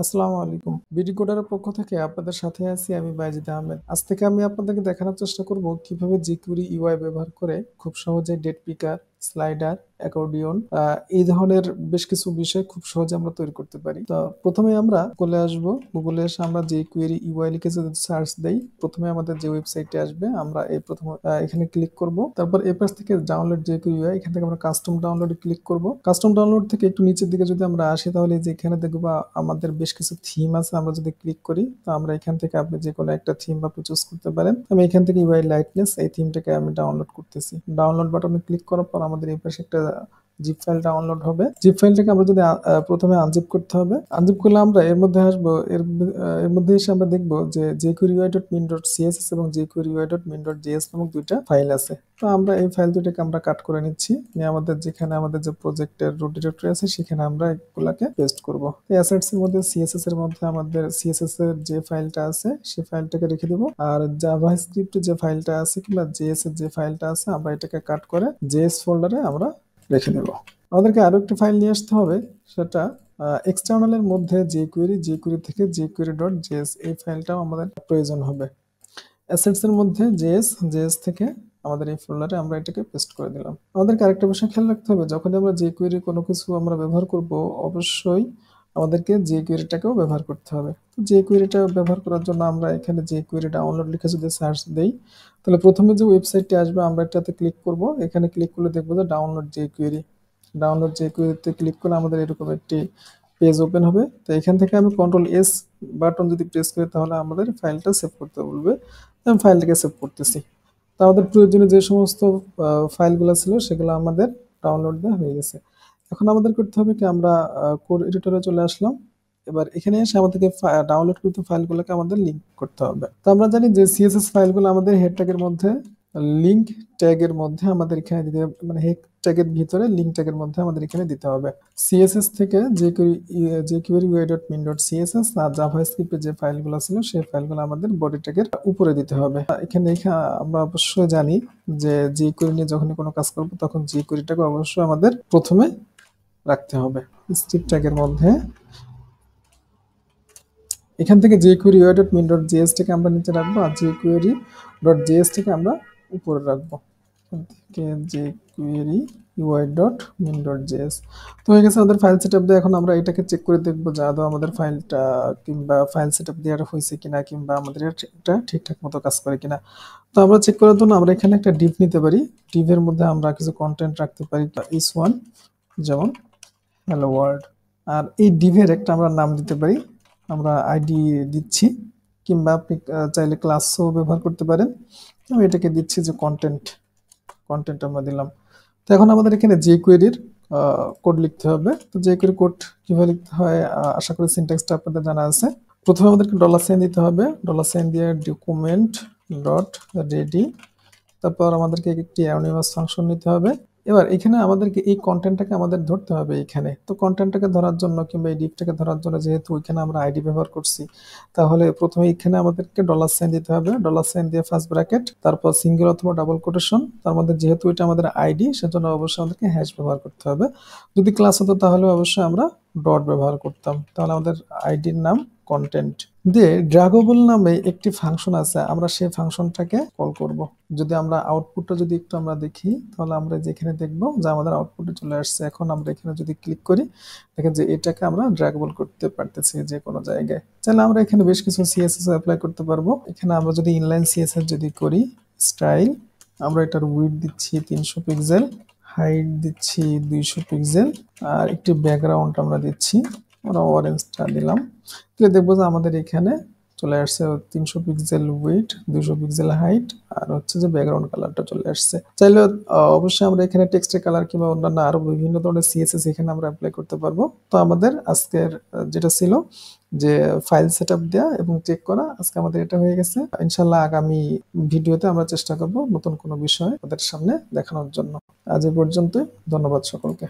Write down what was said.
আসসালামু আলাইকুম। বিডি কোডারের পক্ষ থেকে আপনাদের সাথে আছি আমি বায়েজিদ আহমেদ। আজ থেকে আমি আপনাদেরকে দেখানোর চেষ্টা করব কিভাবে jQuery UI ব্যবহার করে খুব সহজে ডেট পিকার, স্লাইডার, অ্যাকর্ডিয়ন এই ধরনের বেশ কিছু বিষয় খুব সহজে আমরা তৈরি করতে পারি। তো প্রথমে আমরা গুগলে আসব। গুগলে এসে আমরা jQuery UI লিখে যদি সার্চ দেই, প্রথমে আমাদের যে ওয়েবসাইটে আসবে আমরা এই প্রথম এখানে ক্লিক করব। তারপর এই পাশ থেকে ডাউনলোড jQuery UI, এখান থেকে আমরা কাস্টম ডাউনলোডে ক্লিক করব। কাস্টম ডাউনলোড থেকে একটু নিচের দিকে যদি আমরা আসি তাহলে যে এখানে দেখব আমাদের বেশ কিছু থিম আছে। আমরা যদি ক্লিক করি তো আমরা এখান থেকে আপনি যে কোনো একটা থিম আপনি চুজ করতে পারেন। আমি এখান থেকে UI লাইটনেস এই থিমটাকে আমি ডাউনলোড করতেছি। ডাউনলোড বাটনে ক্লিক করার পর আমাদের এই পাশে একটা জিপ ফাইল ডাউনলোড হবে। জিপ ফাইলটাকে আমরা যদি প্রথমে আনজিপ করতে হবে। আনজিপ করলে আমরা এর মধ্যে আসবো। এর মধ্যে এসে আমরা দেখবো যে jQuery.min.css এবং jQuery.min.js নামক দুইটা ফাইল আছে। তো আমরা এই ফাইল দুটাকে আমরা কাট করে নিচ্ছি। নিয়ে আমাদের যেখানে আমাদের যে প্রজেক্টের রুট ডিরেক্টরি আছে সেখানে আমরা এগুলাকে পেস্ট করব। এই অ্যাসেটস এর মধ্যে CSS এর মধ্যে আমাদের CSS এর যে ফাইলটা আছে সেই ফাইলটাকে রেখে দেব। আর জাভাস্ক্রিপ্ট যে ফাইলটা আছে কিংবা JS এর যে ফাইলটা আছে আমরা এটাকে কাট করে JS ফোল্ডারে আমরা রেখে দেব। আমাদেরকে আরো একটা ফাইল নিয়ে আসতে হবে, সেটা এক্সটার্নালের মধ্যে jQuery থেকে jQuery.js এই ফাইলটাও আমাদের প্রয়োজন হবে। অ্যাসেটস এর মধ্যে জেএস থেকে আমাদের এই ফোল্ডারে আমরা এটাকে পেস্ট করে দিলাম। আমাদেরকে আরেকটা বিষয় খেয়াল রাখতে হবে, যখন আমরা jQuery কোনো কিছু আমরা ব্যবহার করব অবশ্যই আমাদেরকে jQuery-টাকেও ব্যবহার করতে হবে। তো jQuery-টা ব্যবহার করার জন্য আমরা এখানে jQuery ডাউনলোড লিখে যদি সার্চ দেই তাহলে প্রথমে যে ওয়েবসাইটটি আসবে আমরা এটাতে ক্লিক করব। এখানে ক্লিক করলে দেখবো যে ডাউনলোড jQuery-তে ক্লিক করলে আমাদের এরকম একটি পেজ ওপেন হবে। তো এখান থেকে আমি Ctrl+S বাটন যদি প্রেস করি তাহলে আমাদের ফাইলটা সেভ করতে বলবে। আমি ফাইলটাকে সেভ করতেছি। তো আমাদের প্রয়োজনীয় যে সমস্ত ফাইলগুলো ছিল সেগুলো আমাদের ডাউনলোড দেওয়া হয়ে গেছে। এখন আমাদের করতে হবে কি, আমরা কোড এডিটরে চলে আসলাম। এবার এখানে এসে আমাদেরকে ডাউনলোডকৃত ফাইলগুলোকে আমাদের লিংক করতে হবে। তো আমরা জানি যে CSS ফাইলগুলো আমাদের হেড ট্যাগের মধ্যে লিংক ট্যাগের মধ্যে আমাদের এখানে দিতে, মানে হেড ট্যাগের ভিতরে লিংক ট্যাগের মধ্যে আমাদের এখানে দিতে হবে। CSS থেকে jQuery.min.css আর জাভাস্ক্রিপ্টের যে ফাইলগুলো ছিল সেই ফাইলগুলো আমাদের বডি ট্যাগের উপরে দিতে হবে। এখানে আমরা অবশ্যই জানি যে jQuery নিয়ে যখনই কোনো কাজ করব তখন jQuery-টাকে অবশ্যই আমাদের প্রথমে রাখতে হবে। স্ট্রিপ ট্যাগের মধ্যে এখান থেকে jQuery.min.js থেকে আমরা নিচে রাখবো আর jQuery.js থেকে আমরা উপরে রাখবো। এখান থেকে jQuery.UI.min.js তো হয়ে গেছে আমাদের ফাইল সেটআপ দিয়ে। এখন আমরা এটাকে চেক করে দেখবো যে আদৌ আমাদের ফাইলটা কিংবা ফাইল সেটআপ দেওয়া হয়েছে কিনা কিংবা আমাদের এটা ঠিকঠাক মতো কাজ করে কিনা। তো আমরা চেক করার জন্য আমরা এখানে একটা ডিভ নিতে পারি। ডিভের মধ্যে আমরা কিছু কন্টেন্ট রাখতে পারি, is1 যেমন হ্যালো ওয়ার্ল্ড। আর এই ডিভের একটা আমরা নাম দিতে পারি, আমরা আইডি দিচ্ছি কিংবা আপনি চাইলে ক্লাসও ব্যবহার করতে পারেন। আমি এটাকে দিচ্ছি যে কন্টেন্ট আমরা দিলাম। তো এখন আমাদের এখানে jQuery-র কোড লিখতে হবে। তো jQuery কোড কিভাবে লিখতে হয় আশা করি সিনট্যাক্সটা আপনাদের জানা আছে। প্রথমে আমাদেরকে $সাইন দিতে হবে। $সাইন দিয়ে document ডট রেডি, তারপর আমাদেরকে একটি অ্যানোনিমাস ফাংশন নিতে হবে। এবার এখানে আমাদেরকে এই কন্টেন্টটাকে আমাদের ধরতে হবে এখানে। তো কন্টেন্টটাকে ধরার জন্য কিংবা এই ডিভটাকে ধরার জন্য যেহেতু এখানে আমরা আইডি ব্যবহার করছি, তাহলে প্রথমে এখানে আমাদেরকে $সাইন দিতে হবে। $সাইন দিয়ে ফার্স্ট ব্র্যাকেট, তারপর সিঙ্গেল অথবা ডাবল কোটেশন। তার মধ্যে যেহেতু এটা আমাদের আইডি সেজন্য অবশ্যই আমাদেরকে হ্যাশ ব্যবহার করতে হবে। যদি ক্লাস হতো তাহলে অবশ্যই আমরা ডট ব্যবহার করতাম। তাহলে আমাদের আইডির নাম কন্টেন্ট দিয়ে ড্রাগেবল নামে একটি ফাংশন আছে, আমরা সেই ফাংশনটাকে কল করব। যদি আমরা আউটপুটটা যদি একটু আমরা দেখি তাহলে আমরা যেখানে দেখব যে আমাদের আউটপুটে চলে আসছে। এখন আমরা এখানে যদি ক্লিক করি দেখেন যে এটাকে আমরা ড্রাগেবল করতে পারতেছি যে কোনো জায়গায়। তাহলে আমরা এখানে বেশ কিছু CSS অ্যাপ্লাই করতে পারবো। এখানে আমরা যদি ইনলাইন CSS যদি করি, স্টাইল আমরা এটার উইডথ দিচ্ছি 300 পিক্সেল, হাইট দিচ্ছি 200 পিক্সেল, আর একটি ব্যাকগ্রাউন্ড আমরা দিচ্ছি, আমরা অরেঞ্জটা দিলাম। তাহলে দেখবো যে আমাদের এখানে চলে আসছে 300 পিক্সেল উইডথ, 200 পিক্সেল হাইট, আর হচ্ছে যে ব্যাকগ্রাউন্ড কালারটা চলে আসছে। চাইলে অবশ্যই আমরা এখানে টেক্সটের কালার কিংবা অন্যান্য আরো বিভিন্ন ধরনের CSS এখানে আমরা অ্যাপ্লাই করতে পারবো। তো আমাদের আজকের যেটা ছিল যে ফাইল সেটআপ দেওয়া এবং চেক করা, আজকে আমাদের এটা হয়ে গেছে। ইনশাল্লাহ আগামী ভিডিওতে আমরা চেষ্টা করব নতুন কোনো বিষয় ওদের সামনে দেখানোর জন্য। আজ এ পর্যন্তই, ধন্যবাদ সকলকে।